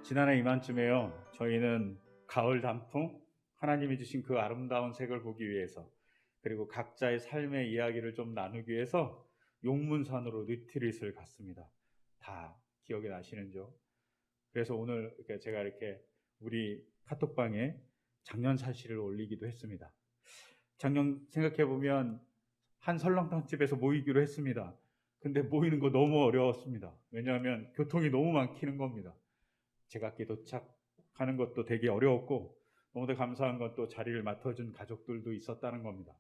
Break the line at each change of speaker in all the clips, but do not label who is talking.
지난해 이맘쯤에요. 저희는 가을 단풍, 하나님이 주신 그 아름다운 색을 보기 위해서, 그리고 각자의 삶의 이야기를 좀 나누기 위해서 용문산으로 리트릿을 갔습니다. 다 기억이 나시는죠? 그래서 오늘 제가 이렇게 우리 카톡방에 작년 사실을 올리기도 했습니다. 작년 생각해보면 한 설렁탕집에서 모이기로 했습니다. 근데 모이는 거 너무 어려웠습니다. 왜냐하면 교통이 너무 막히는 겁니다. 제각기 도착하는 것도 되게 어려웠고, 너무도 감사한 건 또 자리를 맡아준 가족들도 있었다는 겁니다.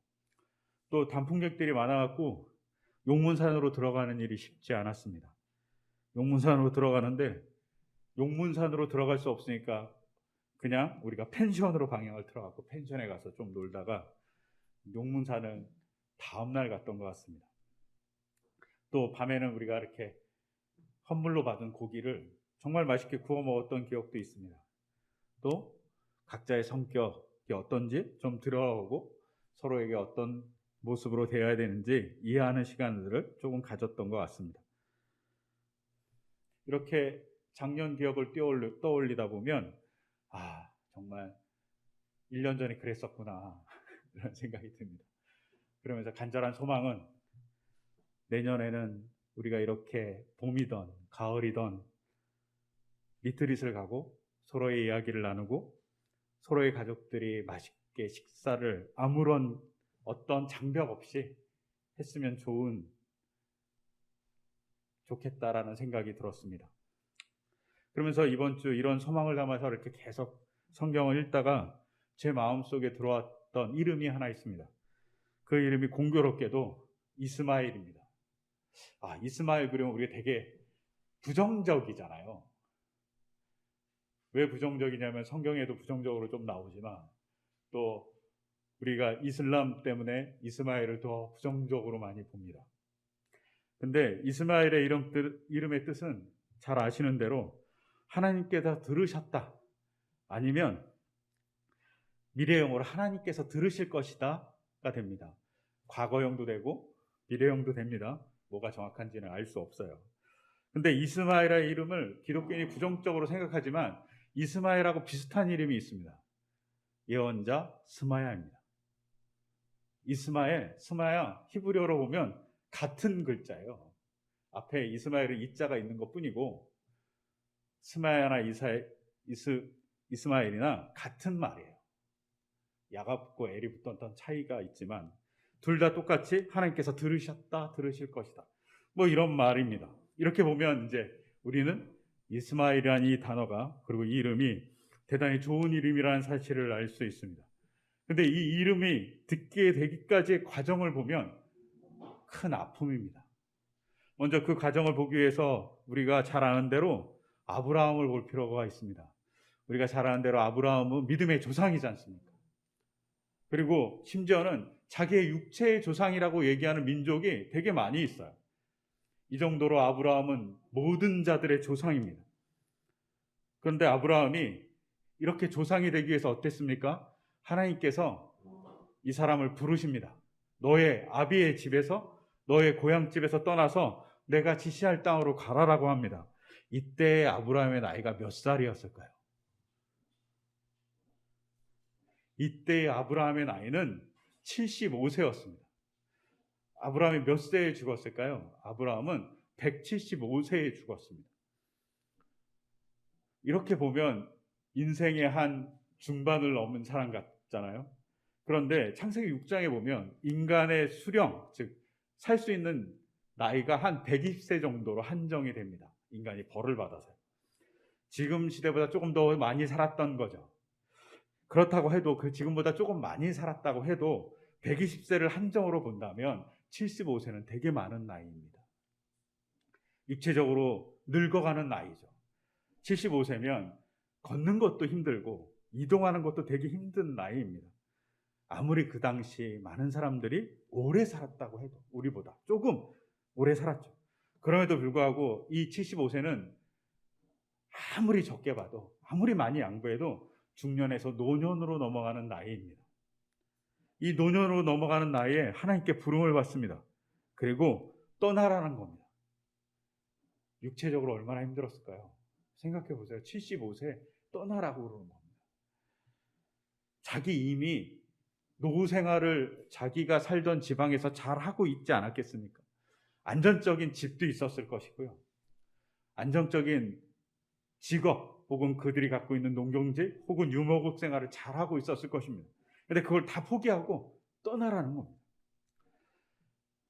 또 단풍객들이 많아갖고 용문산으로 들어가는 일이 쉽지 않았습니다. 용문산으로 들어가는데 용문산으로 들어갈 수 없으니까 그냥 우리가 펜션으로 방향을 틀어갖고 펜션에 가서 좀 놀다가 용문산은 다음날 갔던 것 같습니다. 또 밤에는 우리가 이렇게 헌물로 받은 고기를 정말 맛있게 구워 먹었던 기억도 있습니다. 또 각자의 성격이 어떤지 좀 들어오고 서로에게 어떤 모습으로 대해야 되는지 이해하는 시간들을 조금 가졌던 것 같습니다. 이렇게 작년 기억을 떠올리다 보면 정말 1년 전에 그랬었구나 이런 생각이 듭니다. 그러면서 간절한 소망은 내년에는 우리가 이렇게 봄이던 가을이던 리트릿을 가고 서로의 이야기를 나누고 서로의 가족들이 맛있게 식사를 아무런 어떤 장벽 없이 했으면 좋겠다라는 생각이 들었습니다. 그러면서 이번 주 이런 소망을 담아서 이렇게 계속 성경을 읽다가 제 마음속에 들어왔던 이름이 하나 있습니다. 그 이름이 공교롭게도 이스마엘입니다. 이스마엘 그러면 우리가 되게 부정적이잖아요. 왜 부정적이냐면 성경에도 부정적으로 좀 나오지만 또 우리가 이슬람 때문에 이스마엘을 더 부정적으로 많이 봅니다. 근데 이스마엘의 이름의 뜻은 잘 아시는 대로 하나님께서 들으셨다, 아니면 미래형으로 하나님께서 들으실 것이다가 됩니다. 과거형도 되고 미래형도 됩니다. 뭐가 정확한지는 알 수 없어요. 근데 이스마엘의 이름을 기독교인이 부정적으로 생각하지만 이스마엘하고 비슷한 이름이 있습니다. 예언자 스마야입니다. 이스마엘, 스마야, 히브리어로 보면 같은 글자예요. 앞에 이스마엘은 이자가 있는 것 뿐이고 스마야나 이스마엘이나 같은 말이에요. 야가 붙고 엘이 붙었던 차이가 있지만 둘 다 똑같이 하나님께서 들으셨다, 들으실 것이다, 뭐 이런 말입니다. 이렇게 보면 이제 우리는 이스마엘이라는 이 단어가, 그리고 이 이름이 대단히 좋은 이름이라는 사실을 알 수 있습니다. 근데 이 이름이 듣게 되기까지의 과정을 보면 큰 아픔입니다. 먼저 그 과정을 보기 위해서 우리가 잘 아는 대로 아브라함을 볼 필요가 있습니다. 우리가 잘 아는 대로 아브라함은 믿음의 조상이지 않습니까? 그리고 심지어는 자기의 육체의 조상이라고 얘기하는 민족이 되게 많이 있어요. 이 정도로 아브라함은 모든 자들의 조상입니다. 그런데 아브라함이 이렇게 조상이 되기 위해서 어땠습니까? 하나님께서 이 사람을 부르십니다. 너의 아비의 집에서, 너의 고향집에서 떠나서 내가 지시할 땅으로 가라라고 합니다. 이때 아브라함의 나이가 몇 살이었을까요? 이때의 아브라함의 나이는 75세였습니다. 아브라함이 몇 세에 죽었을까요? 아브라함은 175세에 죽었습니다. 이렇게 보면 인생의 한 중반을 넘은 사람 같잖아요. 그런데 창세기 6장에 보면 인간의 수령, 즉 살 수 있는 나이가 한 120세 정도로 한정이 됩니다. 인간이 벌을 받아서요. 지금 시대보다 조금 더 많이 살았던 거죠. 그렇다고 해도 지금보다 조금 많이 살았다고 해도 120세를 한정으로 본다면 75세는 되게 많은 나이입니다. 육체적으로 늙어가는 나이죠. 75세면 걷는 것도 힘들고 이동하는 것도 되게 힘든 나이입니다. 아무리 그 당시 많은 사람들이 오래 살았다고 해도, 우리보다 조금 오래 살았죠. 그럼에도 불구하고 이 75세는 아무리 적게 봐도, 아무리 많이 양보해도 중년에서 노년으로 넘어가는 나이입니다. 이 노년으로 넘어가는 나이에 하나님께 부름을 받습니다. 그리고 떠나라는 겁니다. 육체적으로 얼마나 힘들었을까요? 생각해 보세요. 75세 떠나라고 그러는 겁니다. 자기 이미 노후 생활을 자기가 살던 지방에서 잘 하고 있지 않았겠습니까? 안전적인 집도 있었을 것이고요. 안정적인 직업 혹은 그들이 갖고 있는 농경지 혹은 유목업 생활을 잘 하고 있었을 것입니다. 그런데 그걸 다 포기하고 떠나라는 겁니다.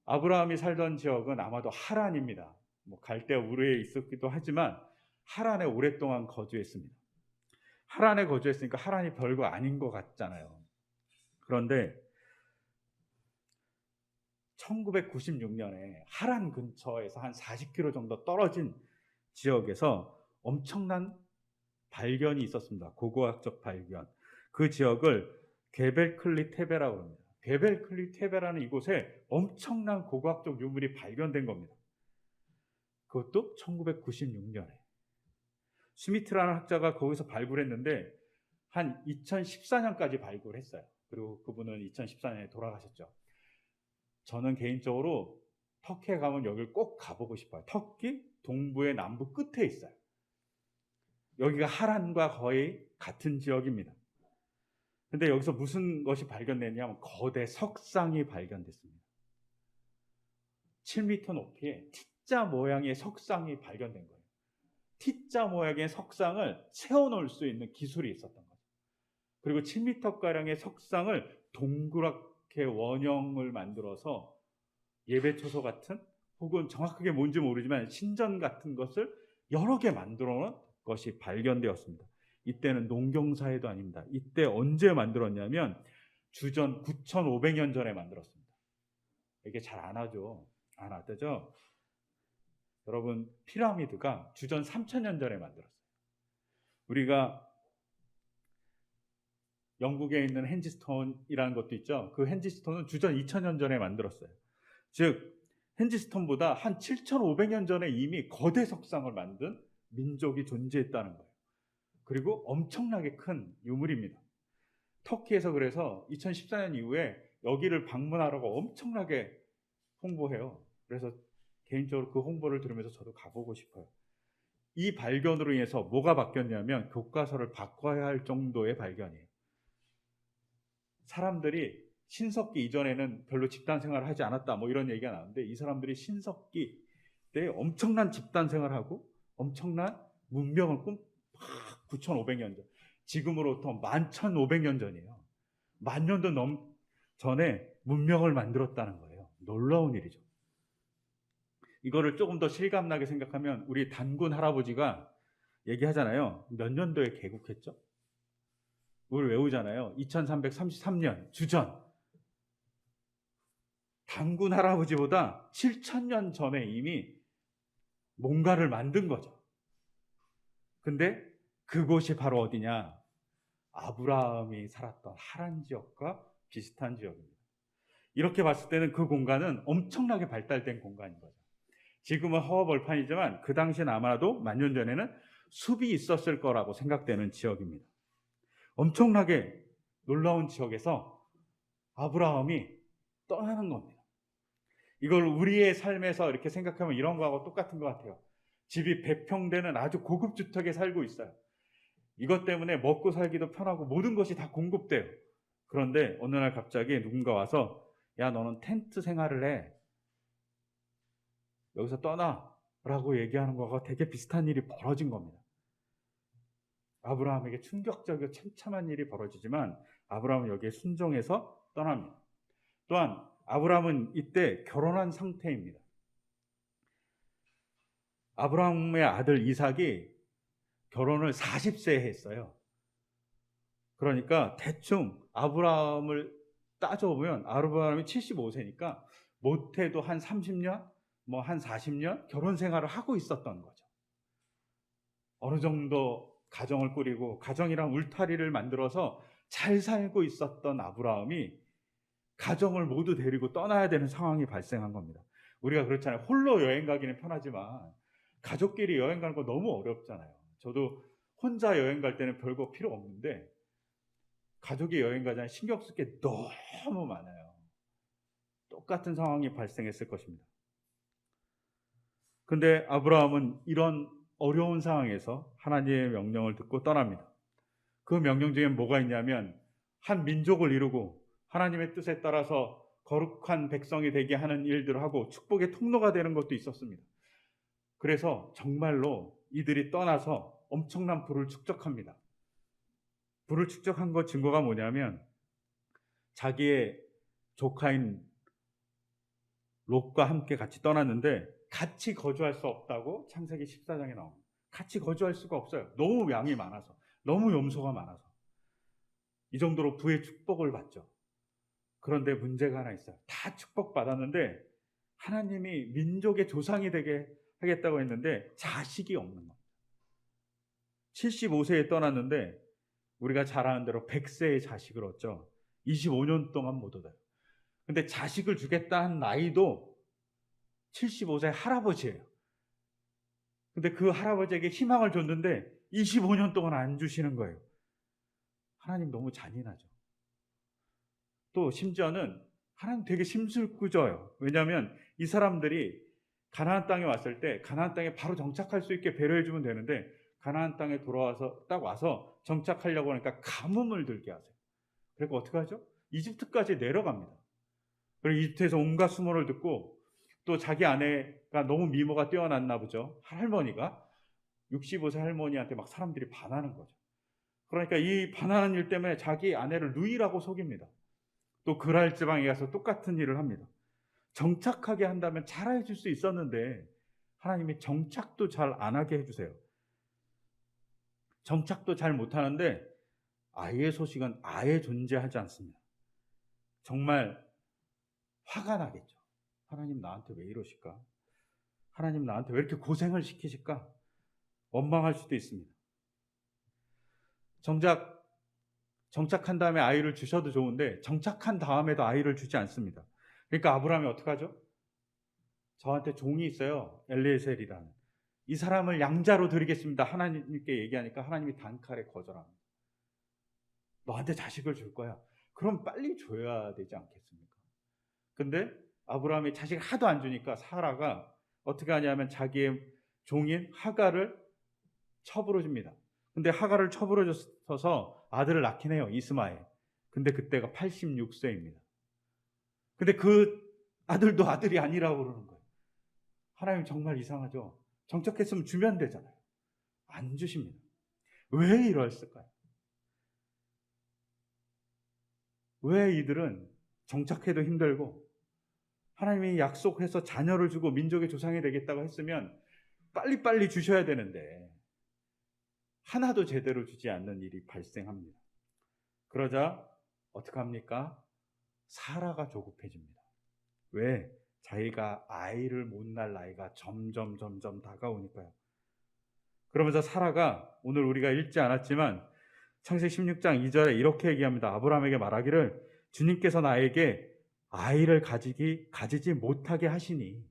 아브라함이 살던 지역은 아마도 하란입니다. 갈대 우르에 있었기도 하지만 하란에 오랫동안 거주했습니다. 하란에 거주했으니까 하란이 별거 아닌 것 같잖아요. 그런데 1996년에 하란 근처에서 한 40km 정도 떨어진 지역에서 엄청난 발견이 있었습니다. 고고학적 발견. 그 지역을 게벨클리 테베라고 합니다. 게벨클리 테베라는 이곳에 엄청난 고고학적 유물이 발견된 겁니다. 그것도 1996년에. 스미트라는 학자가 거기서 발굴했는데 한 2014년까지 발굴했어요. 그리고 그분은 2014년에 돌아가셨죠. 저는 개인적으로 터키에 가면 여기를 꼭 가보고 싶어요. 터키 동부의 남부 끝에 있어요. 여기가 하란과 거의 같은 지역입니다. 근데 여기서 무슨 것이 발견됐냐면 거대 석상이 발견됐습니다. 7m 높이의 T자 모양의 석상이 발견된 거예요. T자 모양의 석상을 세워놓을 수 있는 기술이 있었던 거죠. 그리고 7m가량의 석상을 동그랗게 원형을 만들어서 예배초소 같은 혹은 정확하게 뭔지 모르지만 신전 같은 것을 여러 개 만들어 놓은 것이 발견되었습니다. 이때는 농경사회도 아닙니다. 이때 언제 만들었냐면 주전 9,500년 전에 만들었습니다. 이게 잘 안 하죠. 안 하죠. 여러분, 피라미드가 주전 3,000년 전에 만들었어요. 우리가 영국에 있는 헨지스톤이라는 것도 있죠. 그 헨지스톤은 주전 2,000년 전에 만들었어요. 즉 헨지스톤보다 한 7,500년 전에 이미 거대 석상을 만든 민족이 존재했다는 거예요. 그리고 엄청나게 큰 유물입니다. 터키에서 그래서 2014년 이후에 여기를 방문하라고 엄청나게 홍보해요. 그래서 개인적으로 그 홍보를 들으면서 저도 가보고 싶어요. 이 발견으로 인해서 뭐가 바뀌었냐면 교과서를 바꿔야 할 정도의 발견이에요. 사람들이 신석기 이전에는 별로 집단 생활을 하지 않았다 이런 얘기가 나오는데 이 사람들이 신석기 때 엄청난 집단 생활하고 엄청난 문명을 9,500년 전, 지금으로부터 11,500년 전이에요. 10,000년도 전에 문명을 만들었다는 거예요. 놀라운 일이죠. 이거를 조금 더 실감나게 생각하면 우리 단군 할아버지가 얘기하잖아요. 몇 년도에 개국했죠? 우리 외우잖아요. 2333년 주전. 단군 할아버지보다 7,000년 전에 이미 뭔가를 만든 거죠. 근데 그곳이 바로 어디냐? 아브라함이 살았던 하란 지역과 비슷한 지역입니다. 이렇게 봤을 때는 그 공간은 엄청나게 발달된 공간인 거죠. 지금은 허허벌판이지만 그 당시엔 아마도 만년 전에는 숲이 있었을 거라고 생각되는 지역입니다. 엄청나게 놀라운 지역에서 아브라함이 떠나는 겁니다. 이걸 우리의 삶에서 이렇게 생각하면 이런 거하고 똑같은 것 같아요. 집이 100평 되는 아주 고급 주택에 살고 있어요. 이것 때문에 먹고 살기도 편하고 모든 것이 다 공급돼요. 그런데 어느 날 갑자기 누군가 와서 야, 너는 텐트 생활을 해. 여기서 떠나 라고 얘기하는 거가 되게 비슷한 일이 벌어진 겁니다. 아브라함에게 충격적이고 참참한 일이 벌어지지만 아브라함은 여기에 순종해서 떠납니다. 또한 아브라함은 이때 결혼한 상태입니다. 아브라함의 아들 이삭이 결혼을 40세에 했어요. 그러니까 대충 아브라함을 따져보면 아브라함이 75세니까 못해도 한 30년, 한 40년 결혼 생활을 하고 있었던 거죠. 어느 정도 가정을 꾸리고 가정이랑 울타리를 만들어서 잘 살고 있었던 아브라함이 가정을 모두 데리고 떠나야 되는 상황이 발생한 겁니다. 우리가 그렇잖아요. 홀로 여행 가기는 편하지만 가족끼리 여행 가는 거 너무 어렵잖아요. 저도 혼자 여행 갈 때는 별거 필요 없는데 가족이 여행 가자니 신경 쓸 게 너무 많아요. 똑같은 상황이 발생했을 것입니다. 근데 아브라함은 이런 어려운 상황에서 하나님의 명령을 듣고 떠납니다. 그 명령 중에 뭐가 있냐면 한 민족을 이루고 하나님의 뜻에 따라서 거룩한 백성이 되게 하는 일들을 하고 축복의 통로가 되는 것도 있었습니다. 그래서 정말로 이들이 떠나서 엄청난 부를 축적합니다. 부를 축적한 것 증거가 뭐냐면 자기의 조카인 롯과 함께 같이 떠났는데 같이 거주할 수 없다고 창세기 14장에 나옵니다. 같이 거주할 수가 없어요. 너무 양이 많아서, 너무 염소가 많아서. 이 정도로 부의 축복을 받죠. 그런데 문제가 하나 있어요. 다 축복받았는데 하나님이 민족의 조상이 되게 하겠다고 했는데 자식이 없는 겁니다. 75세에 떠났는데 우리가 잘 아는 대로 100세의 자식을 얻죠. 25년 동안 못 얻어요. 근데 자식을 주겠다는 나이도 75세 할아버지예요. 근데 그 할아버지에게 희망을 줬는데 25년 동안 안 주시는 거예요. 하나님 너무 잔인하죠. 또 심지어는 하나님 되게 심술꾸져요. 왜냐하면 이 사람들이 가나안 땅에 왔을 때 가나안 땅에 바로 정착할 수 있게 배려해 주면 되는데 가나안 땅에 돌아와서 딱 와서 정착하려고 하니까 가뭄을 들게 하세요. 그리고 어떻게 하죠? 이집트까지 내려갑니다. 그리고 이집트에서 온갖 수모를 듣고 또 자기 아내가 너무 미모가 뛰어났나 보죠. 할머니가 65세 할머니한테 막 사람들이 반하는 거죠. 그러니까 이 반하는 일 때문에 자기 아내를 누이라고 속입니다. 또 그랄 지방에 가서 똑같은 일을 합니다. 정착하게 한다면 잘 해줄 수 있었는데 하나님이 정착도 잘 안 하게 해주세요. 정착도 잘 못하는데 아이의 소식은 아예 존재하지 않습니다. 정말 화가 나겠죠. 하나님 나한테 왜 이러실까? 하나님 나한테 왜 이렇게 고생을 시키실까? 원망할 수도 있습니다. 정작 정착한 다음에 아이를 주셔도 좋은데 정착한 다음에도 아이를 주지 않습니다. 그러니까 아브라함이 어떻게 하죠? 저한테 종이 있어요. 엘리에셀이라는. 이 사람을 양자로 드리겠습니다. 하나님께 얘기하니까 하나님이 단칼에 거절합니다. 너한테 자식을 줄 거야. 그럼 빨리 줘야 되지 않겠습니까? 근데 아브라함이 자식을 하도 안 주니까 사라가 어떻게 하냐면 자기의 종인 하갈을 첩으로 줍니다. 근데 하갈을 첩으로 줘서 아들을 낳긴 해요. 이스마엘. 근데 그때가 86세입니다. 근데 그 아들도 아들이 아니라고 그러는 거예요. 하나님 정말 이상하죠. 정착했으면 주면 되잖아요. 안 주십니다. 왜 이랬을까요? 왜 이들은 정착해도 힘들고 하나님이 약속해서 자녀를 주고 민족의 조상이 되겠다고 했으면 빨리빨리 주셔야 되는데 하나도 제대로 주지 않는 일이 발생합니다. 그러자 어떻게 합니까? 사라가 조급해집니다. 왜? 자기가 아이를 못 낳을 나이가 점점 다가오니까요. 그러면서 사라가 오늘 우리가 읽지 않았지만 창세기 16장 2절에 이렇게 얘기합니다. 아브라함에게 말하기를 주님께서 나에게 아이를 가지지 못하게 하시니.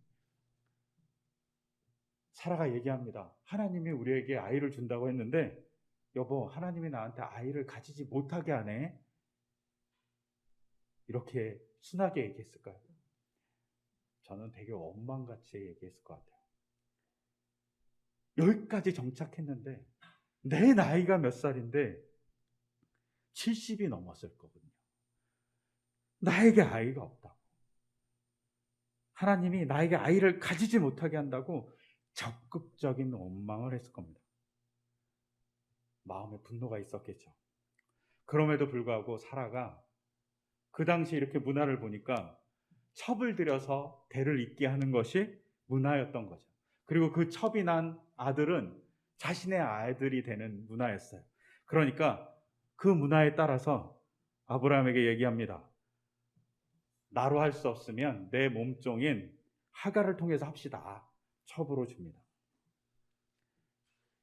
사라가 얘기합니다. 하나님이 우리에게 아이를 준다고 했는데 여보, 하나님이 나한테 아이를 가지지 못하게 하네. 이렇게 순하게 얘기했을까요? 저는 되게 원망같이 얘기했을 것 같아요. 여기까지 정착했는데 내 나이가 몇 살인데 70이 넘었을 거거든요. 나에게 아이가 없다고. 하나님이 나에게 아이를 가지지 못하게 한다고 적극적인 원망을 했을 겁니다. 마음에 분노가 있었겠죠. 그럼에도 불구하고 사라가 그 당시 이렇게 문화를 보니까 첩을 들여서 대를 잇게 하는 것이 문화였던 거죠. 그리고 그 첩이 난 아들은 자신의 아들이 되는 문화였어요. 그러니까 그 문화에 따라서 아브라함에게 얘기합니다. 나로 할 수 없으면 내 몸종인 하갈을 통해서 합시다. 첩으로 줍니다.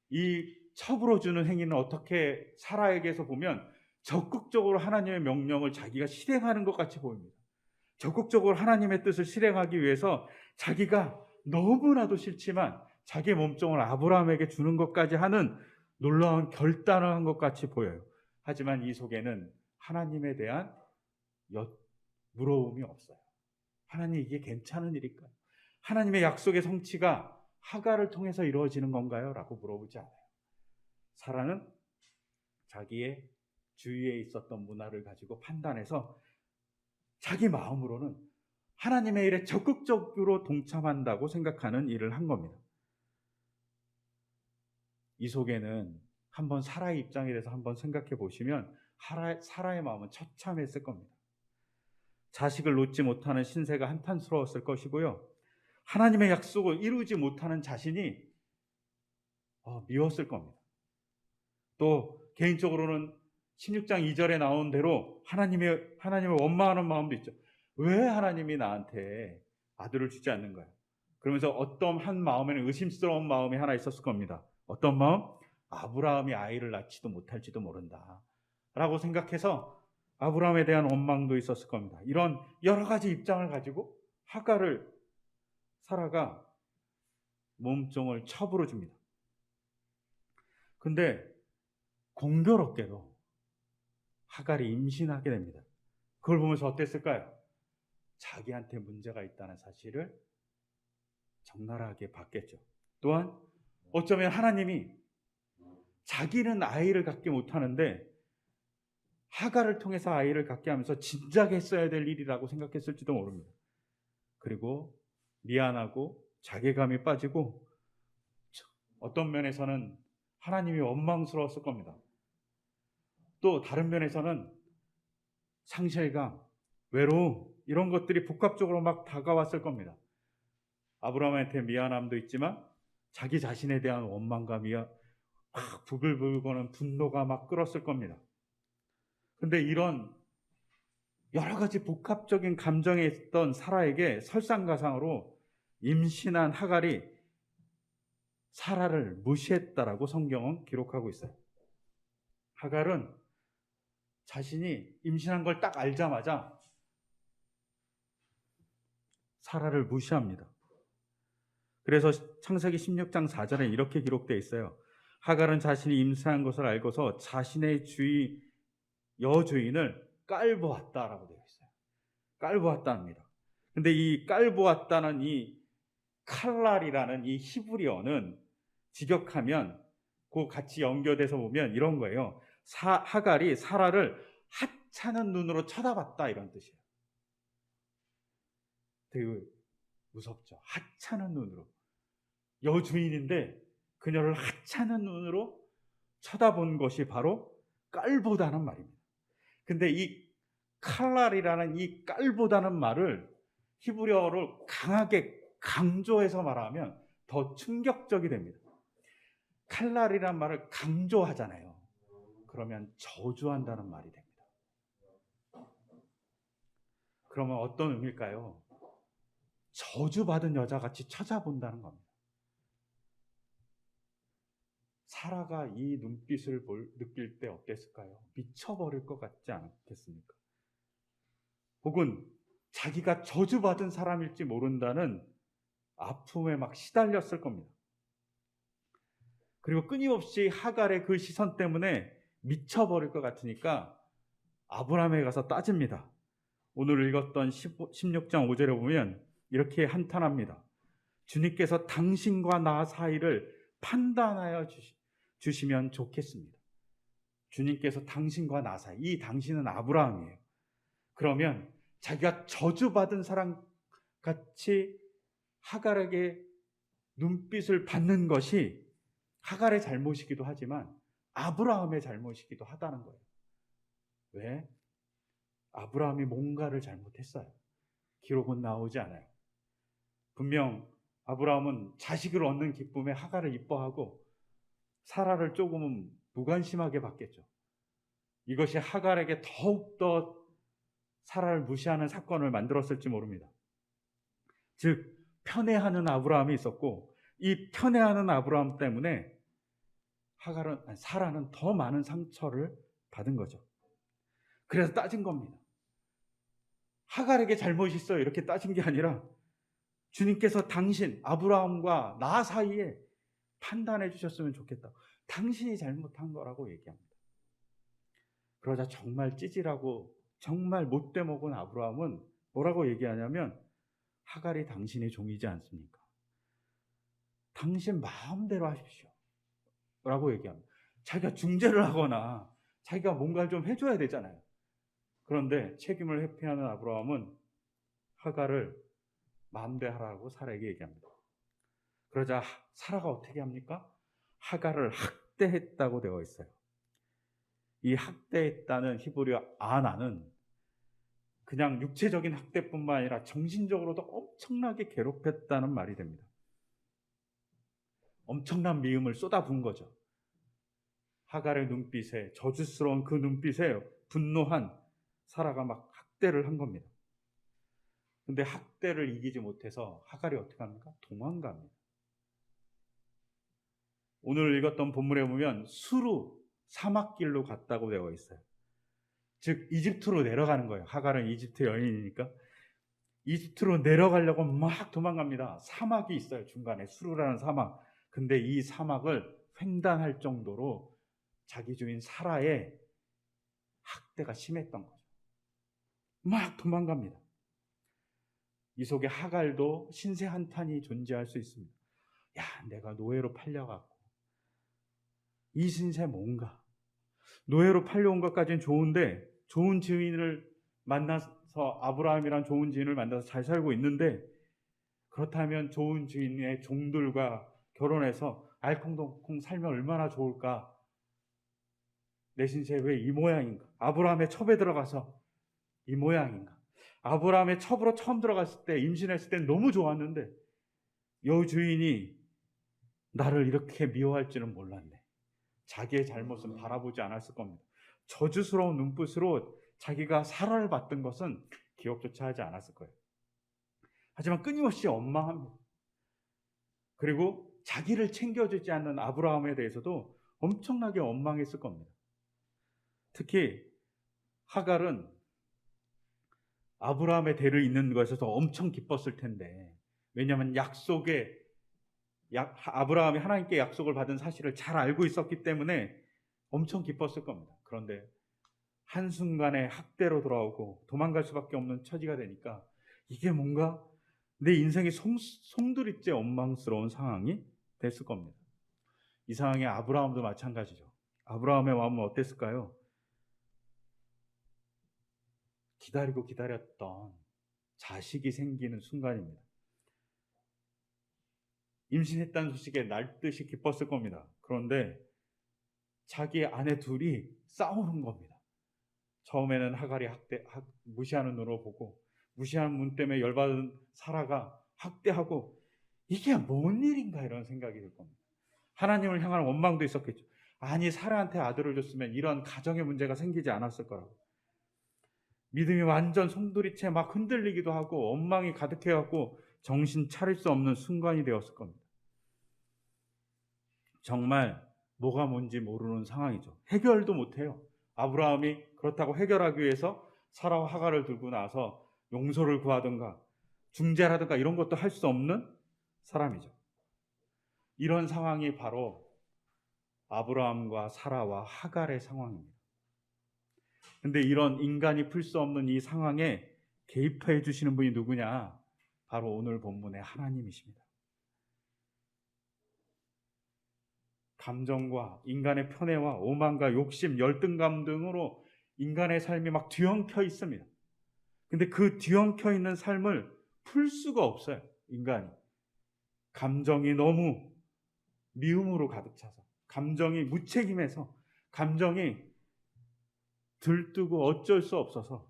이 첩으로 주는 행위는 어떻게 사라에게서 보면 적극적으로 하나님의 명령을 자기가 실행하는 것 같이 보입니다. 적극적으로 하나님의 뜻을 실행하기 위해서 자기가 너무나도 싫지만 자기 몸종을 아브라함에게 주는 것까지 하는 놀라운 결단을 한 것 같이 보여요. 하지만 이 속에는 하나님에 대한 물어움이 없어요. 하나님, 이게 괜찮은 일일까요? 하나님의 약속의 성취가 하갈을 통해서 이루어지는 건가요? 라고 물어보지 않아요. 사라는 자기의 주위에 있었던 문화를 가지고 판단해서 자기 마음으로는 하나님의 일에 적극적으로 동참한다고 생각하는 일을 한 겁니다. 이 속에는 한번 사라의 입장에 대해서 한번 생각해 보시면 사라의 마음은 처참했을 겁니다. 자식을 놓지 못하는 신세가 한탄스러웠을 것이고요. 하나님의 약속을 이루지 못하는 자신이 미웠을 겁니다. 또 개인적으로는 16장 2절에 나온 대로 하나님을 원망하는 마음도 있죠. 왜 하나님이 나한테 아들을 주지 않는 거야? 그러면서 어떤 한 마음에는 의심스러운 마음이 하나 있었을 겁니다. 어떤 마음? 아브라함이 아이를 낳지도 못할지도 모른다 라고 생각해서 아브라함에 대한 원망도 있었을 겁니다. 이런 여러 가지 입장을 가지고 하갈을 사라가 몸종을 첩으로 줍니다. 근데 공교롭게도 하갈이 임신하게 됩니다. 그걸 보면서 어땠을까요? 자기한테 문제가 있다는 사실을 적나라하게 봤겠죠. 또한 어쩌면 하나님이 자기는 아이를 갖지 못하는데 하갈을 통해서 아이를 갖게 하면서 진작에 했어야 될 일이라고 생각했을지도 모릅니다. 그리고 미안하고 자괴감이 빠지고 어떤 면에서는 하나님이 원망스러웠을 겁니다. 또 다른 면에서는 상실감, 외로움 이런 것들이 복합적으로 막 다가왔을 겁니다. 아브라함한테 미안함도 있지만 자기 자신에 대한 원망감이 막 부글부글 거는 분노가 막 끓었을 겁니다. 근데 이런 여러 가지 복합적인 감정에 있던 사라에게 설상가상으로 임신한 하갈이 사라를 무시했다라고 성경은 기록하고 있어요. 하갈은 자신이 임신한 걸 딱 알자마자 사라를 무시합니다. 그래서 창세기 16장 4절에 이렇게 기록되어 있어요. 하갈은 자신이 임신한 것을 알고서 자신의 여주인을 깔보았다라고 되어 있어요. 깔보았다입니다. 근데 이 깔보았다는 이 칼랄이라는 이 히브리어는 직역하면 그 같이 연결돼서 보면 이런 거예요. 하갈이 사라를 하찮은 눈으로 쳐다봤다 이런 뜻이에요. 되게 무섭죠. 하찮은 눈으로. 여주인인데 그녀를 하찮은 눈으로 쳐다본 것이 바로 깔보다는 말입니다. 근데 이 칼랄이라는 이 깔보다는 말을 히브리어로 강하게 강조해서 말하면 더 충격적이 됩니다. 칼날이란 말을 강조하잖아요. 그러면 저주한다는 말이 됩니다. 그러면 어떤 의미일까요? 저주받은 여자같이 쳐다본다는 겁니다. 사라가 이 눈빛을 느낄 때 어땠을까요? 미쳐버릴 것 같지 않겠습니까? 혹은 자기가 저주받은 사람일지 모른다는 아픔에 막 시달렸을 겁니다. 그리고 끊임없이 하갈의 그 시선 때문에 미쳐버릴 것 같으니까 아브라함에 가서 따집니다. 오늘 읽었던 16장 5절에 보면 이렇게 한탄합니다. 주님께서 당신과 나 사이를 판단하여 주시면 좋겠습니다. 주님께서 당신과 나 사이, 이 당신은 아브라함이에요. 그러면 자기가 저주받은 사람 같이 하갈에게 눈빛을 받는 것이 하갈의 잘못이기도 하지만 아브라함의 잘못이기도 하다는 거예요. 왜? 아브라함이 뭔가를 잘못했어요. 기록은 나오지 않아요. 분명 아브라함은 자식을 얻는 기쁨에 하갈을 이뻐하고 사라를 조금은 무관심하게 봤겠죠. 이것이 하갈에게 더욱더 사라를 무시하는 사건을 만들었을지 모릅니다. 즉 편애하는 아브라함이 있었고 이 편애하는 아브라함 때문에 사라는 더 많은 상처를 받은 거죠. 그래서 따진 겁니다. 하갈에게 잘못이 있어요 이렇게 따진 게 아니라 주님께서 당신 아브라함과 나 사이에 판단해 주셨으면 좋겠다. 당신이 잘못한 거라고 얘기합니다. 그러자 정말 찌질하고 정말 못돼 먹은 아브라함은 뭐라고 얘기하냐면 하갈이 당신의 종이지 않습니까? 당신 마음대로 하십시오 라고 얘기합니다. 자기가 중재를 하거나 자기가 뭔가를 좀 해줘야 되잖아요. 그런데 책임을 회피하는 아브라함은 하갈을 마음대로 하라고 사라에게 얘기합니다. 그러자 사라가 어떻게 합니까? 하갈을 학대했다고 되어 있어요. 이 학대했다는 히브리어 아나는 그냥 육체적인 학대뿐만 아니라 정신적으로도 엄청나게 괴롭혔다는 말이 됩니다. 엄청난 미움을 쏟아부은 거죠. 하갈의 눈빛에, 저주스러운 그 눈빛에 분노한 사라가 막 학대를 한 겁니다. 근데 학대를 이기지 못해서 하갈이 어떻게 합니까? 도망갑니다. 오늘 읽었던 본문에 보면 수루 사막길로 갔다고 되어 있어요. 즉 이집트로 내려가는 거예요. 하갈은 이집트 여인이니까 이집트로 내려가려고 막 도망갑니다. 사막이 있어요. 중간에 수루라는 사막. 근데 이 사막을 횡단할 정도로 자기 주인 사라의 학대가 심했던 거죠. 막 도망갑니다. 이 속에 하갈도 신세 한탄이 존재할 수 있습니다. 야, 내가 노예로 팔려갖고 이 신세 뭔가? 노예로 팔려온 것까지는 좋은데 좋은 주인을 만나서 아브라함이란 좋은 주인을 만나서 잘 살고 있는데 그렇다면 좋은 주인의 종들과 결혼해서 알콩달콩 살면 얼마나 좋을까? 내 신세 왜 이 모양인가? 아브라함의 첩에 들어가서 이 모양인가? 아브라함의 첩으로 처음 들어갔을 때 임신했을 때 너무 좋았는데 여주인이 나를 이렇게 미워할지는 몰랐네. 자기의 잘못은 바라보지 않았을 겁니다. 저주스러운 눈빛으로 자기가 사라를 받던 것은 기억조차 하지 않았을 거예요. 하지만 끊임없이 원망합니다. 그리고 자기를 챙겨주지 않는 아브라함에 대해서도 엄청나게 원망했을 겁니다. 특히 하갈은 아브라함의 대를 잇는 것에서 엄청 기뻤을 텐데, 왜냐하면 아브라함이 하나님께 약속을 받은 사실을 잘 알고 있었기 때문에 엄청 기뻤을 겁니다. 그런데 한순간에 학대로 돌아오고 도망갈 수밖에 없는 처지가 되니까 이게 뭔가 내 인생이 송두리째 원망스러운 상황이 됐을 겁니다. 이 상황에 아브라함도 마찬가지죠. 아브라함의 마음은 어땠을까요? 기다리고 기다렸던 자식이 생기는 순간입니다. 임신했다는 소식에 날듯이 기뻤을 겁니다. 그런데 자기 아내 둘이 싸우는 겁니다. 처음에는 하갈이 무시하는 눈으로 보고 무시하는 눈 때문에 열받은 사라가 학대하고 이게 뭔 일인가 이런 생각이 들 겁니다. 하나님을 향한 원망도 있었겠죠. 아니 사라한테 아들을 줬으면 이런 가정의 문제가 생기지 않았을 거라고. 믿음이 완전 송두리째 막 흔들리기도 하고 원망이 가득해갖고 정신 차릴 수 없는 순간이 되었을 겁니다. 정말 뭐가 뭔지 모르는 상황이죠. 해결도 못해요. 아브라함이 그렇다고 해결하기 위해서 사라와 하갈을 들고 나서 용서를 구하든가 중재라든가 이런 것도 할 수 없는 사람이죠. 이런 상황이 바로 아브라함과 사라와 하갈의 상황입니다. 근데 이런 인간이 풀 수 없는 이 상황에 개입해 주시는 분이 누구냐? 바로 오늘 본문의 하나님이십니다. 감정과 인간의 편애와 오만과 욕심, 열등감 등으로 인간의 삶이 막 뒤엉켜 있습니다. 근데 그 뒤엉켜 있는 삶을 풀 수가 없어요. 인간이. 감정이 너무 미움으로 가득 차서, 감정이 무책임해서, 감정이 들뜨고 어쩔 수 없어서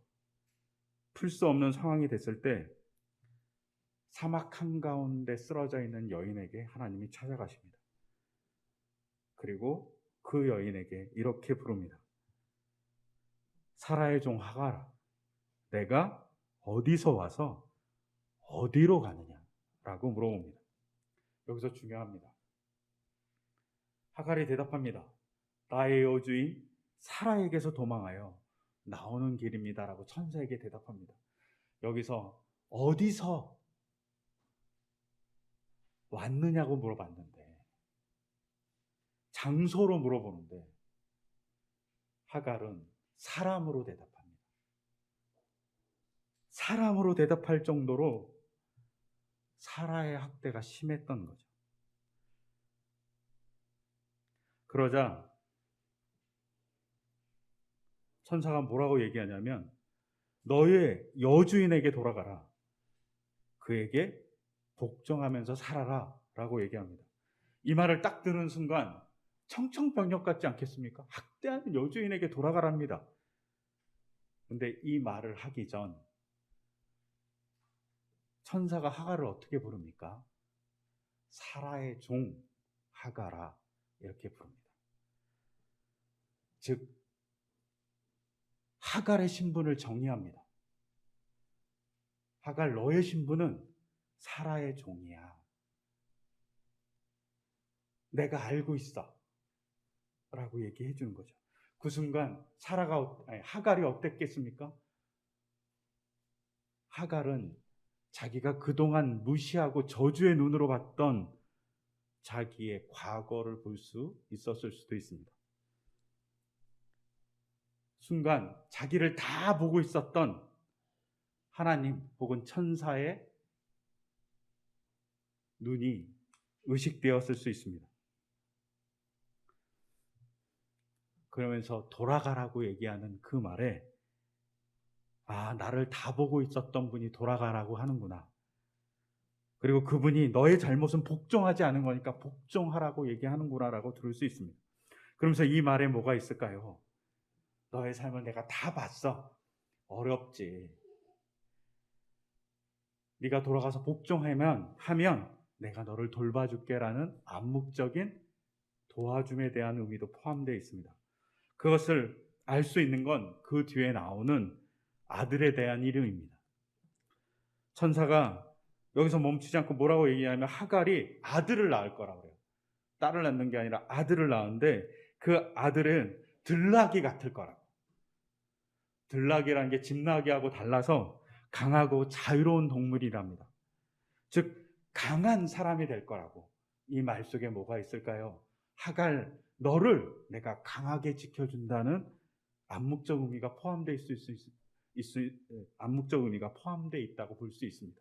풀 수 없는 상황이 됐을 때 사막 한가운데 쓰러져 있는 여인에게 하나님이 찾아가십니다. 그리고 그 여인에게 이렇게 부릅니다. 사라의 종 하갈아, 내가 어디서 와서 어디로 가느냐? 라고 물어봅니다. 여기서 중요합니다. 하갈이 대답합니다. 나의 여주인 사라에게서 도망하여 나오는 길입니다. 라고 천사에게 대답합니다. 여기서 어디서 왔느냐고 물어봤는데, 장소로 물어보는데 하갈은 사람으로 대답합니다. 사람으로 대답할 정도로 사라의 학대가 심했던 거죠. 그러자 천사가 뭐라고 얘기하냐면 너의 여주인에게 돌아가라. 그에게 복종하면서 살아라 라고 얘기합니다. 이 말을 딱 듣는 순간 청천벽력 같지 않겠습니까? 학대하는 여주인에게 돌아가랍니다. 근데 이 말을 하기 전 천사가 하갈을 어떻게 부릅니까? 사라의 종 하갈아 이렇게 부릅니다. 즉 하갈의 신분을 정의합니다. 하갈 너의 신분은 사라의 종이야. 내가 알고 있어 라고 얘기해 주는 거죠. 그 순간 하갈이 어땠겠습니까? 하갈은 자기가 그동안 무시하고 저주의 눈으로 봤던 자기의 과거를 볼 수 있었을 수도 있습니다. 순간 자기를 다 보고 있었던 하나님 혹은 천사의 눈이 의식되었을 수 있습니다. 그러면서 돌아가라고 얘기하는 그 말에 나를 다 보고 있었던 분이 돌아가라고 하는구나. 그리고 그분이 너의 잘못은 복종하지 않은 거니까 복종하라고 얘기하는구나 라고 들을 수 있습니다. 그러면서 이 말에 뭐가 있을까요? 너의 삶을 내가 다 봤어. 어렵지. 네가 돌아가서 복종하면 내가 너를 돌봐줄게라는 암묵적인 도와줌에 대한 의미도 포함되어 있습니다. 그것을 알 수 있는 건 그 뒤에 나오는 아들에 대한 이름입니다. 천사가 여기서 멈추지 않고 뭐라고 얘기하냐면 하갈이 아들을 낳을 거라고 그래요. 딸을 낳는 게 아니라 아들을 낳는데 그 아들은 들나귀 같을 거라고. 들나귀라는 게 집나귀하고 달라서 강하고 자유로운 동물이랍니다. 즉 강한 사람이 될 거라고. 이 말 속에 뭐가 있을까요? 하갈 너를 내가 강하게 지켜준다는 암묵적 의미가 포함되어 암묵적 의미가 포함되어 있다고 볼 수 있습니다.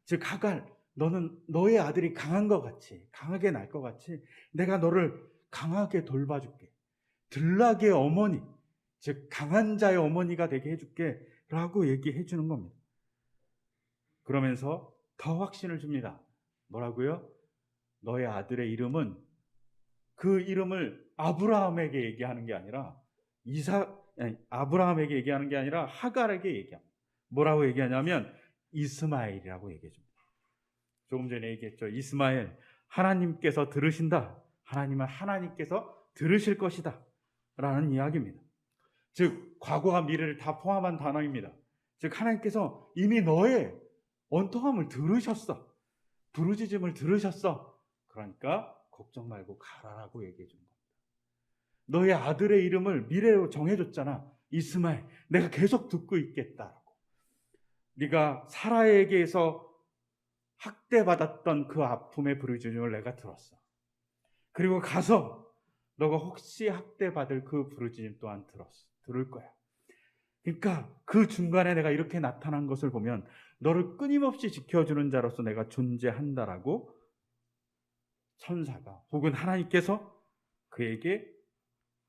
즉 하갈 너는 너의 아들이 강한 것 같이 강하게 날 것 같이 내가 너를 강하게 돌봐줄게. 들나귀의 어머니 즉 강한 자의 어머니가 되게 해줄게 라고 얘기해 주는 겁니다. 그러면서 더 확신을 줍니다. 뭐라고요? 너의 아들의 이름은 그 이름을 아브라함에게 얘기하는 게 아니라 아브라함에게 얘기하는 게 아니라 하갈에게 얘기합니다. 뭐라고 얘기하냐면 이스마엘이라고 얘기해 줍니다. 조금 전에 얘기했죠. 이스마엘 하나님께서 들으신다. 하나님은 하나님께서 들으실 것이다 라는 이야기입니다. 즉 과거와 미래를 다 포함한 단어입니다. 즉 하나님께서 이미 너의 원통함을 들으셨어. 부르짖음을 들으셨어. 그러니까 걱정 말고 가라라고 얘기해 준 겁니다. 너의 아들의 이름을 미래로 정해줬잖아. 이스마엘. 내가 계속 듣고 있겠다라고. 네가 사라에게서 학대받았던 그 아픔의 부르짖음을 내가 들었어. 그리고 가서 너가 혹시 학대받을 그 부르짖음 또한 들을 거야. 그러니까 그 중간에 내가 이렇게 나타난 것을 보면 너를 끊임없이 지켜주는 자로서 내가 존재한다라고 천사가 혹은 하나님께서 그에게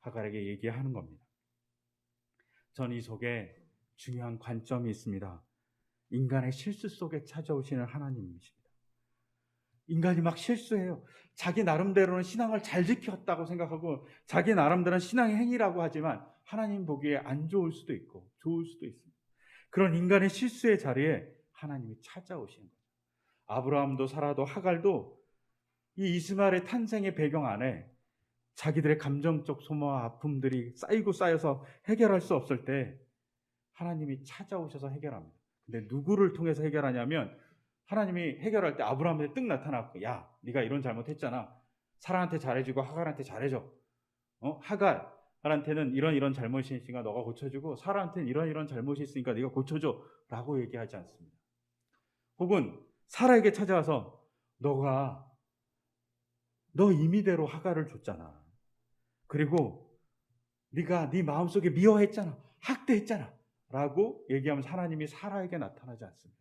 하갈에게 얘기하는 겁니다. 전 이 속에 중요한 관점이 있습니다. 인간의 실수 속에 찾아오시는 하나님이십니다. 인간이 막 실수해요. 자기 나름대로는 신앙을 잘 지켰다고 생각하고 자기 나름대로는 신앙의 행위라고 하지만 하나님 보기에 안 좋을 수도 있고 좋을 수도 있습니다. 그런 인간의 실수의 자리에 하나님이 찾아오시는 거죠. 아브라함도 사라도 하갈도 이 이스마엘의 탄생의 배경 안에 자기들의 감정적 소모와 아픔들이 쌓이고 쌓여서 해결할 수 없을 때 하나님이 찾아오셔서 해결합니다. 근데 누구를 통해서 해결하냐면 하나님이 해결할 때 아브라함한테 뜩 나타나고 야 네가 이런 잘못했잖아. 사라한테 잘해주고 하갈한테 잘해줘. 하갈한테는 이런 잘못이 있으니까 너가 고쳐주고 사라한테는 이런 잘못이 있으니까 네가 고쳐줘 라고 얘기하지 않습니다. 혹은 사라에게 찾아와서 너 임의대로 하갈을 줬잖아. 그리고 네가 네 마음속에 미워했잖아. 학대했잖아. 라고 얘기하면서 하나님이 사라에게 나타나지 않습니다.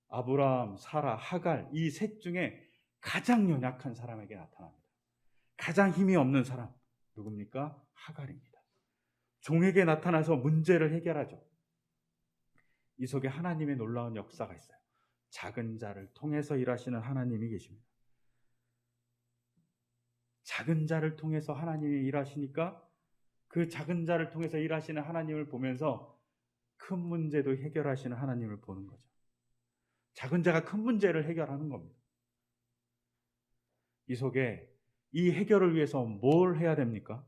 아브라함, 사라, 하갈 이 셋 중에 가장 연약한 사람에게 나타납니다. 가장 힘이 없는 사람 누굽니까? 하갈입니다. 종에게 나타나서 문제를 해결하죠. 이 속에 하나님의 놀라운 역사가 있어요. 작은 자를 통해서 일하시는 하나님이 계십니다. 작은 자를 통해서 하나님이 일하시니까 그 작은 자를 통해서 일하시는 하나님을 보면서 큰 문제도 해결하시는 하나님을 보는 거죠. 작은 자가 큰 문제를 해결하는 겁니다. 이 속에 이 해결을 위해서 뭘 해야 됩니까?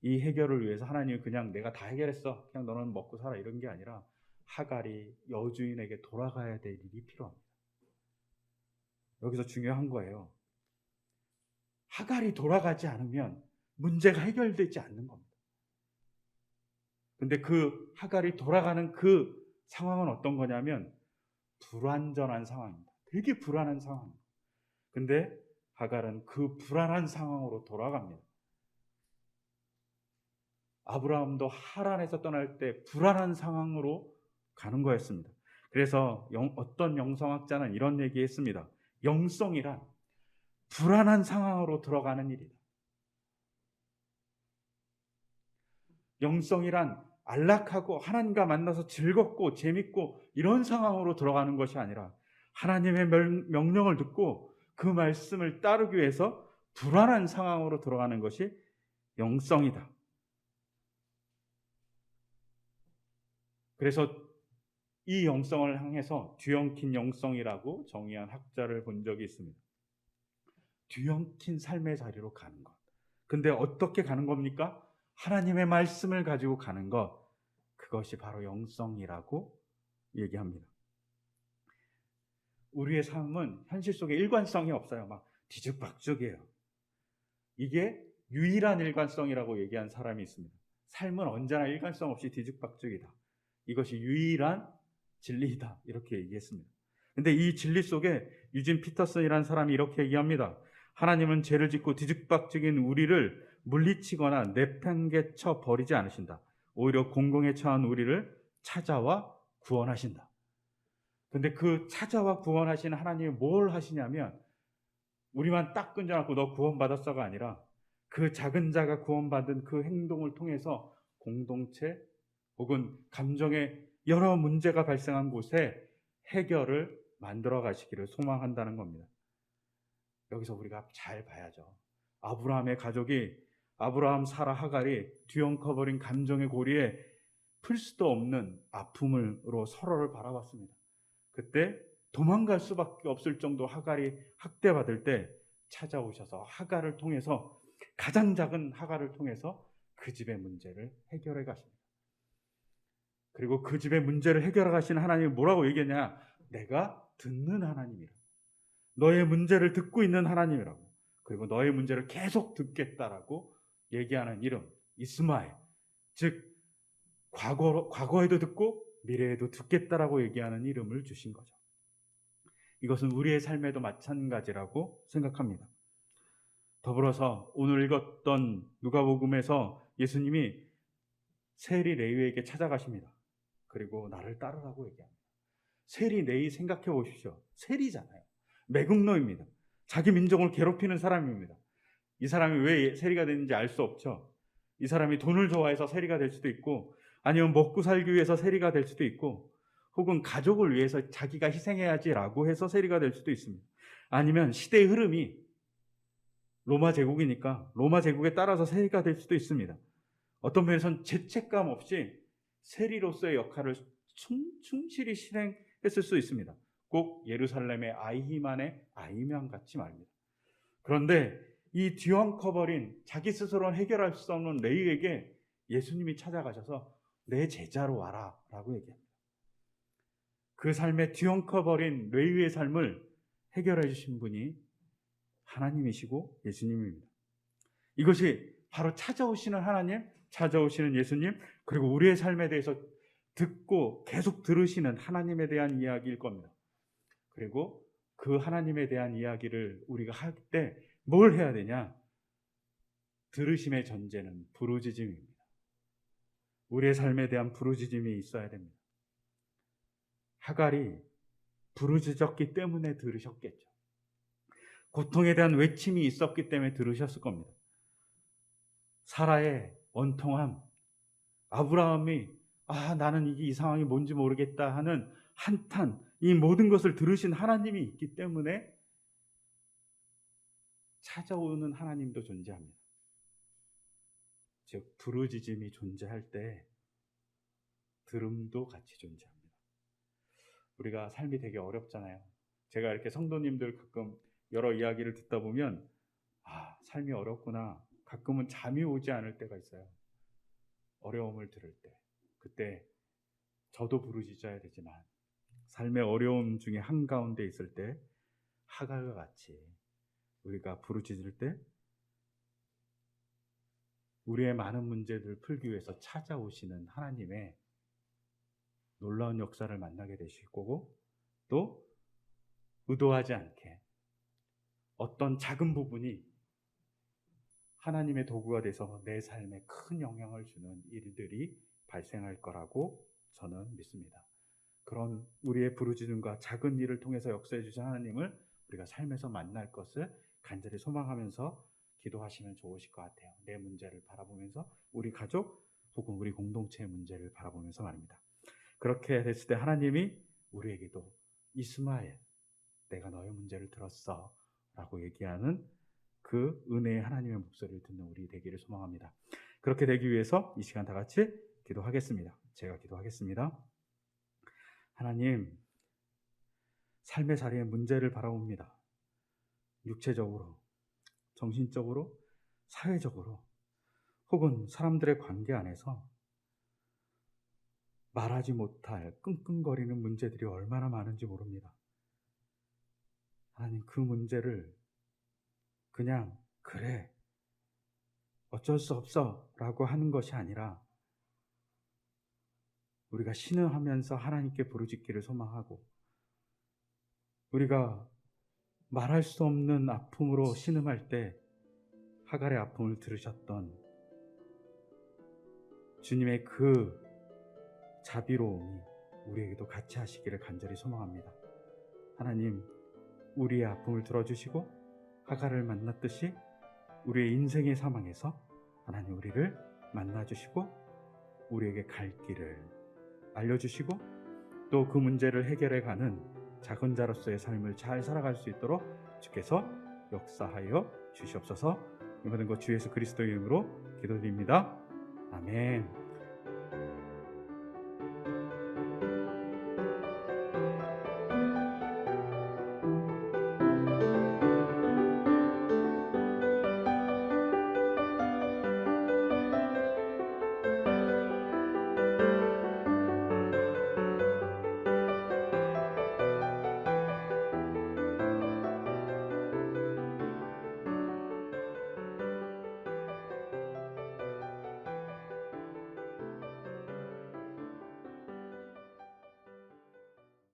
이 해결을 위해서 하나님이 그냥 내가 다 해결했어, 그냥 너는 먹고 살아, 이런 게 아니라 하갈이 여주인에게 돌아가야 될 일이 필요합니다. 여기서 중요한 거예요. 하갈이 돌아가지 않으면 문제가 해결되지 않는 겁니다. 근데 그 하갈이 돌아가는 그 상황은 어떤 거냐면 불완전한 상황입니다. 되게 불안한 상황입니다. 근데 하갈은 그 불안한 상황으로 돌아갑니다. 아브라함도 하란에서 떠날 때 불안한 상황으로 가는 거였습니다. 그래서 어떤 영성학자는 이런 얘기했습니다. 영성이란 불안한 상황으로 들어가는 일이다. 영성이란 안락하고 하나님과 만나서 즐겁고 재밌고 이런 상황으로 들어가는 것이 아니라 하나님의 명령을 듣고 그 말씀을 따르기 위해서 불안한 상황으로 들어가는 것이 영성이다. 그래서 이 영성을 향해서 뒤엉킨 영성이라고 정의한 학자를 본 적이 있습니다. 뒤엉킨 삶의 자리로 가는 것. 근데 어떻게 가는 겁니까? 하나님의 말씀을 가지고 가는 것. 그것이 바로 영성이라고 얘기합니다. 우리의 삶은 현실 속에 일관성이 없어요. 막 뒤죽박죽이에요. 이게 유일한 일관성이라고 얘기한 사람이 있습니다. 삶은 언제나 일관성 없이 뒤죽박죽이다. 이것이 유일한 진리이다. 이렇게 얘기했습니다. 근데 이 진리 속에 유진 피터슨이라는 사람이 이렇게 얘기합니다. 하나님은 죄를 짓고 뒤죽박죽인 우리를 물리치거나 내팽개쳐 버리지 않으신다. 오히려 공공에 처한 우리를 찾아와 구원하신다. 근데 그 찾아와 구원하시는 하나님이 뭘 하시냐면 우리만 딱 끈적놓고 너 구원받았어가 아니라 그 작은 자가 구원받은 그 행동을 통해서 공동체 혹은 감정의 여러 문제가 발생한 곳에 해결을 만들어 가시기를 소망한다는 겁니다. 여기서 우리가 잘 봐야죠. 아브라함의 가족이 아브라함, 사라, 하갈이 뒤엉켜버린 감정의 고리에 풀 수도 없는 아픔으로 서로를 바라봤습니다. 그때 도망갈 수밖에 없을 정도 하갈이 학대받을 때 찾아오셔서 하갈을 통해서 가장 작은 하갈을 통해서 그 집의 문제를 해결해 가십니다. 그리고 그 집의 문제를 해결해 가시는 하나님이 뭐라고 얘기했냐? 내가 듣는 하나님이라. 너의 문제를 듣고 있는 하나님이라고. 그리고 너의 문제를 계속 듣겠다라고 얘기하는 이름 이스마엘. 즉 과거에도 듣고 미래에도 듣겠다라고 얘기하는 이름을 주신 거죠. 이것은 우리의 삶에도 마찬가지라고 생각합니다. 더불어서 오늘 읽었던 누가복음에서 예수님이 세리 레위에게 찾아가십니다. 그리고 나를 따르라고 얘기합니다. 세리 레위 생각해 보십시오. 세리잖아요. 매국노입니다. 자기 민족을 괴롭히는 사람입니다. 이 사람이 왜 세리가 됐는지 알 수 없죠. 이 사람이 돈을 좋아해서 세리가 될 수도 있고 아니면 먹고 살기 위해서 세리가 될 수도 있고 혹은 가족을 위해서 자기가 희생해야지라고 해서 세리가 될 수도 있습니다. 아니면 시대의 흐름이 로마 제국이니까 로마 제국에 따라서 세리가 될 수도 있습니다. 어떤 면에서는 죄책감 없이 세리로서의 역할을 충실히 실행했을 수 있습니다. 꼭 예루살렘의 아히만의 아히만 같이 말입니다. 그런데 이 뒤엉켜버린 자기 스스로는 해결할 수 없는 레위에게 예수님이 찾아가셔서 내 제자로 와라 라고 얘기합니다. 그 삶에 뒤엉켜버린 레위의 삶을 해결해 주신 분이 하나님이시고 예수님입니다. 이것이 바로 찾아오시는 하나님, 찾아오시는 예수님, 그리고 우리의 삶에 대해서 듣고 계속 들으시는 하나님에 대한 이야기일 겁니다. 그리고 그 하나님에 대한 이야기를 우리가 할 때 뭘 해야 되냐? 들으심의 전제는 부르짖음입니다. 우리의 삶에 대한 부르짖음이 있어야 됩니다. 하갈이 부르짖었기 때문에 들으셨겠죠. 고통에 대한 외침이 있었기 때문에 들으셨을 겁니다. 사라의 원통함, 아브라함이 나는 이 상황이 뭔지 모르겠다 하는 한탄, 이 모든 것을 들으신 하나님이 있기 때문에 찾아오는 하나님도 존재합니다. 즉 부르짖음이 존재할 때 들음도 같이 존재합니다. 우리가 삶이 되게 어렵잖아요. 제가 이렇게 성도님들 가끔 여러 이야기를 듣다 보면 삶이 어렵구나. 가끔은 잠이 오지 않을 때가 있어요. 어려움을 들을 때. 그때 저도 부르짖어야 되지만 삶의 어려움 중에 한가운데 있을 때 하갈과 같이 우리가 부르짖을 때 우리의 많은 문제들을 풀기 위해서 찾아오시는 하나님의 놀라운 역사를 만나게 되실 거고, 또 의도하지 않게 어떤 작은 부분이 하나님의 도구가 돼서 내 삶에 큰 영향을 주는 일들이 발생할 거라고 저는 믿습니다. 그런 우리의 부르짖음과 작은 일을 통해서 역사해 주신 하나님을 우리가 삶에서 만날 것을 간절히 소망하면서 기도하시면 좋으실 것 같아요. 내 문제를 바라보면서, 우리 가족 혹은 우리 공동체의 문제를 바라보면서 말입니다. 그렇게 됐을 때 하나님이 우리에게도 이스마엘, 내가 너의 문제를 들었어 라고 얘기하는 그 은혜의 하나님의 목소리를 듣는 우리 되기를 소망합니다. 그렇게 되기 위해서 이 시간 다 같이 기도하겠습니다. 제가 기도하겠습니다. 하나님, 삶의 자리에 문제를 바라봅니다. 육체적으로, 정신적으로, 사회적으로, 혹은 사람들의 관계 안에서 말하지 못할 끙끙거리는 문제들이 얼마나 많은지 모릅니다. 하나님, 그 문제를 그냥 그래, 어쩔 수 없어 라고 하는 것이 아니라 우리가 신음하면서 하나님께 부르짖기를 소망하고, 우리가 말할 수 없는 아픔으로 신음할 때 하갈의 아픔을 들으셨던 주님의 그 자비로움이 우리에게도 같이 하시기를 간절히 소망합니다. 하나님, 우리의 아픔을 들어주시고 하갈을 만났듯이 우리의 인생의 사망에서 하나님 우리를 만나주시고 우리에게 갈 길을 알려주시고, 또 그 문제를 해결해가는 작은 자로서의 삶을 잘 살아갈 수 있도록 주께서 역사하여 주시옵소서. 이 모든 것 주 예수 그리스도의 이름으로 기도드립니다. 아멘.